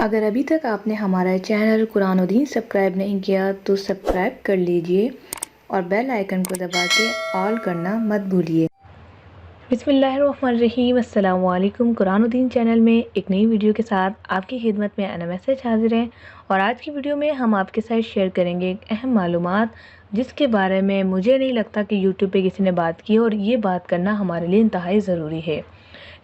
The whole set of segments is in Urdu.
اگر ابھی تک آپ نے ہمارا چینل قرآن و دین سبسکرائب نہیں کیا تو سبسکرائب کر لیجئے اور بیل آئیکن کو دبا کے آل کرنا مت بھولیے۔ بسم اللہ الرحمن الرحیم۔ السلام علیکم۔ قرآن و دین چینل میں ایک نئی ویڈیو کے ساتھ آپ کی خدمت میں انا میسج حاضر ہے، اور آج کی ویڈیو میں ہم آپ کے ساتھ شیئر کریں گے ایک اہم معلومات جس کے بارے میں مجھے نہیں لگتا کہ یوٹیوب پہ کسی نے بات کی، اور یہ بات کرنا ہمارے لیے انتہائی ضروری ہے۔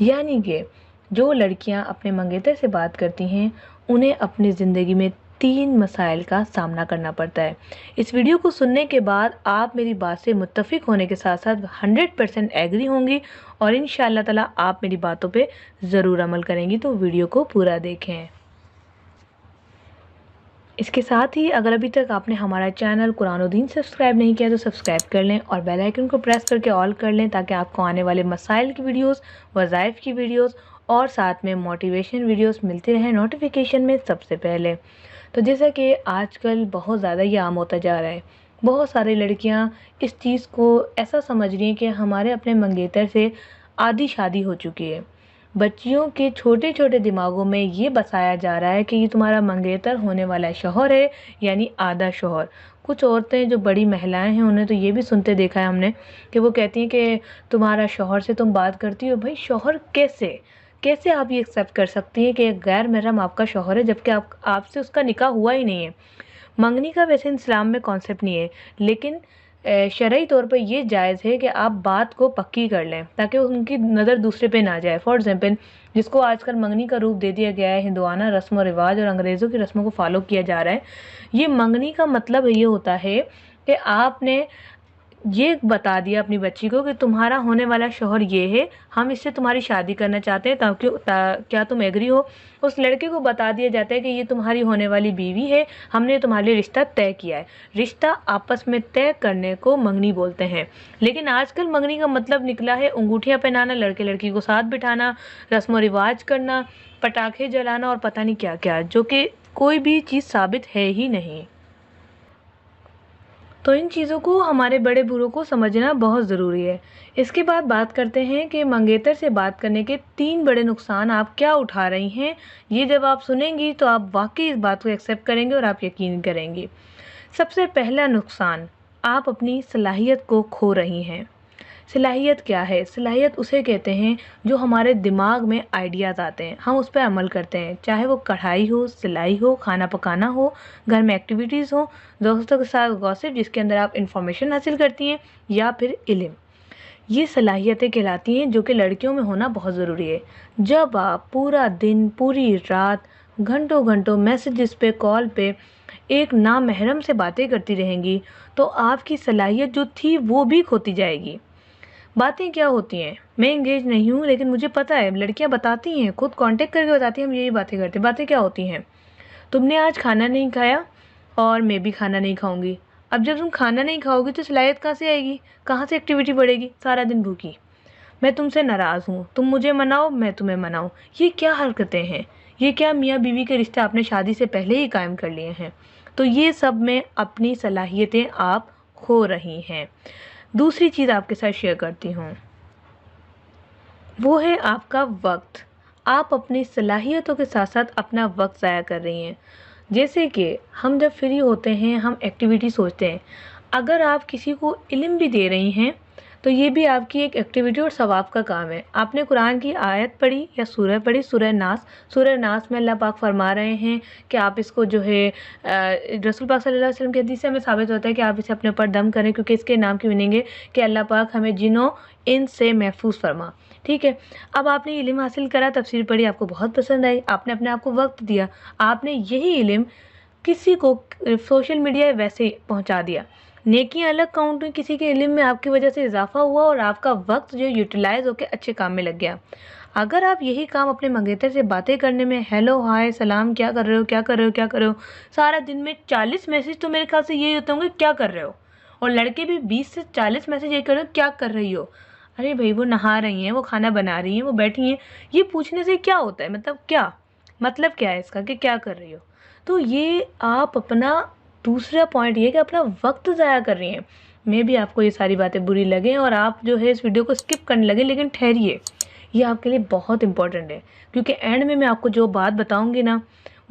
یعنی کہ جو لڑکیاں اپنے منگیتر سے بات کرتی ہیں انہیں اپنی زندگی میں 3 مسائل کا سامنا کرنا پڑتا ہے۔ اس ویڈیو کو سننے کے بعد آپ میری بات سے متفق ہونے کے ساتھ ساتھ 100% ایگری ہوں گی، اور انشاءاللہ تعالی آپ میری باتوں پہ ضرور عمل کریں گی، تو ویڈیو کو پورا دیکھیں۔ اس کے ساتھ ہی اگر ابھی تک آپ نے ہمارا چینل قرآن و دین سبسکرائب نہیں کیا تو سبسکرائب کر لیں اور بیل آئیکن کو پریس کر کے آل کر لیں، تاکہ آپ کو آنے والے مسائل کی ویڈیوز، وظائف کی ویڈیوز اور ساتھ میں موٹیویشن ویڈیوز ملتی رہیں نوٹیفیکیشن میں سب سے پہلے۔ تو جیسا کہ آج کل بہت زیادہ یہ عام ہوتا جا رہا ہے، بہت ساری لڑکیاں اس چیز کو ایسا سمجھ رہی ہیں کہ ہمارے اپنے منگیتر سے آدھی شادی ہو چکی ہے۔ بچیوں کے چھوٹے چھوٹے دماغوں میں یہ بسایا جا رہا ہے کہ یہ تمہارا منگیتر ہونے والا شوہر ہے، یعنی آدھا شوہر۔ کچھ عورتیں جو بڑی مہلائیں ہیں انہیں تو یہ بھی سنتے دیکھا ہے ہم نے کہ وہ کہتی ہیں کہ تمہارا شوہر سے تم بات کرتی ہو۔ بھائی شوہر کیسے آپ یہ ایکسیپٹ کر سکتی ہیں کہ ایک غیر محرم آپ کا شوہر ہے، جبکہ آپ سے اس کا نکاح ہوا ہی نہیں ہے۔ منگنی کا ویسے اسلام میں کانسیپٹ نہیں ہے، لیکن شرعی طور پر یہ جائز ہے کہ آپ بات کو پکی کر لیں تاکہ ان کی نظر دوسرے پہ نہ جائے۔ فار ایگزامپل، جس کو آج کل منگنی کا روپ دے دیا گیا ہے، ہندوانہ رسم و رواج اور انگریزوں کی رسموں کو فالو کیا جا رہا ہے، یہ منگنی کا مطلب یہ ہوتا ہے کہ آپ نے یہ بتا دیا اپنی بچی کو کہ تمہارا ہونے والا شوہر یہ ہے، ہم اس سے تمہاری شادی کرنا چاہتے ہیں، کیا تم ایگری ہو؟ اس لڑکے کو بتا دیا جاتا ہے کہ یہ تمہاری ہونے والی بیوی ہے، ہم نے تمہارے لیے رشتہ طے کیا ہے۔ رشتہ آپس میں طے کرنے کو منگنی بولتے ہیں، لیکن آج کل منگنی کا مطلب نکلا ہے انگوٹھیاں پہنانا، لڑکے لڑکی کو ساتھ بٹھانا، رسم و رواج کرنا، پٹاخے جلانا اور پتہ نہیں کیا کیا، جو کہ کوئی بھی چیز ثابت ہے ہی نہیں۔ تو ان چیزوں کو ہمارے بڑے بوڑھوں کو سمجھنا بہت ضروری ہے۔ اس کے بعد بات کرتے ہیں کہ منگیتر سے بات کرنے کے 3 بڑے نقصان آپ کیا اٹھا رہی ہیں۔ یہ جب آپ سنیں گی تو آپ واقعی اس بات کو ایکسیپٹ کریں گے اور آپ یقین کریں گی۔ سب سے پہلا نقصان، آپ اپنی صلاحیت کو کھو رہی ہیں۔ صلاحیت کیا ہے؟ صلاحیت اسے کہتے ہیں جو ہمارے دماغ میں آئیڈیاز آتے ہیں، ہم اس پہ عمل کرتے ہیں، چاہے وہ کڑھائی ہو، سلائی ہو، کھانا پکانا ہو، گھر میں ایکٹیویٹیز ہوں، دوستوں کے ساتھ گوسپ جس کے اندر آپ انفارمیشن حاصل کرتی ہیں، یا پھر علم۔ یہ صلاحیتیں کہلاتی ہیں جو کہ لڑکیوں میں ہونا بہت ضروری ہے۔ جب آپ پورا دن، پوری رات، گھنٹوں گھنٹوں میسیجز پہ، کال پہ ایک نامحرم سے باتیں کرتی رہیں گی تو آپ کی صلاحیت جو تھی وہ بھی کھوتی جائے گی۔ باتیں کیا ہوتی ہیں؟ میں انگیج نہیں ہوں لیکن مجھے پتہ ہے، لڑکیاں بتاتی ہیں، خود کانٹیکٹ کر کے بتاتی ہیں ہم یہی باتیں کرتے ہیں۔ باتیں کیا ہوتی ہیں؟ تم نے آج کھانا نہیں کھایا اور میں بھی کھانا نہیں کھاؤں گی۔ اب جب تم کھانا نہیں کھاؤ گی تو صلاحیت کہاں سے آئے گی؟ کہاں سے ایکٹیویٹی بڑھے گی؟ سارا دن بھوکی۔ میں تم سے ناراض ہوں، تم مجھے مناؤ، میں تمہیں مناؤں۔ یہ کیا حرکتیں ہیں؟ یہ کیا میاں بیوی کے رشتے آپ نے شادی سے پہلے ہی قائم کر لیے ہیں؟ تو یہ سب میں اپنی صلاحیتیں آپ کھو رہی ہیں۔ دوسری چیز آپ کے ساتھ شیئر کرتی ہوں، وہ ہے آپ کا وقت۔ آپ اپنی صلاحیتوں کے ساتھ ساتھ اپنا وقت ضائع کر رہی ہیں۔ جیسے کہ ہم جب فری ہوتے ہیں ہم ایکٹیویٹی سوچتے ہیں، اگر آپ کسی کو علم بھی دے رہی ہیں تو یہ بھی آپ کی ایک ایکٹیویٹی اور ثواب کا کام ہے۔ آپ نے قرآن کی آیت پڑھی یا سورہ پڑھی، سورہ ناس۔ سورہ ناس میں اللہ پاک فرما رہے ہیں کہ آپ اس کو جو ہے رسول پاک صلی اللہ علیہ وسلم کی حدیث سے ہمیں ثابت ہوتا ہے کہ آپ اسے اپنے اوپر دم کریں، کیونکہ اس کے نام کی میننگ ہے کہ اللہ پاک ہمیں جنوں ان سے محفوظ فرما۔ ٹھیک ہے، اب آپ نے علم حاصل کرا، تفسیر پڑھی، آپ کو بہت پسند آئی، آپ نے اپنے آپ کو وقت دیا، آپ نے یہی علم کسی کو سوشل میڈیا ویسے ہی پہنچا دیا۔ نیکیاں الگ کاؤنٹ ہوئی، کسی کے علم میں آپ کی وجہ سے اضافہ ہوا اور آپ کا وقت جو یوٹیلائز ہو کے اچھے کام میں لگ گیا۔ اگر آپ یہی کام اپنے منگیتر سے باتیں کرنے میں، ہیلو ہائے سلام، کیا کر رہے ہو، کیا کر رہے ہو، کیا کر رہے ہو، سارا دن میں 40 میسج تو میرے خیال سے یہی ہوتے ہوں گے، کیا کر رہے ہو، اور لڑکے بھی 20 سے 40 میسج یہی کر رہے ہو، کیا کر رہی ہو۔ ارے بھائی وہ نہا رہی ہیں، وہ کھانا بنا رہی ہیں، وہ بیٹھی ہیں، یہ پوچھنے سے کیا ہوتا ہے؟ مطلب کیا ہے اس کا کہ کیا کر رہی ہو؟ تو یہ آپ اپنا دوسرا پوائنٹ یہ کہ اپنا وقت ضائع کر رہی ہیں۔ میں بھی آپ کو یہ ساری باتیں بری لگیں اور آپ جو ہے اس ویڈیو کو اسکپ کرنے لگیں، لیکن ٹھہریے، یہ آپ کے لیے بہت امپورٹنٹ ہے، کیونکہ اینڈ میں آپ کو جو بات بتاؤں گی نا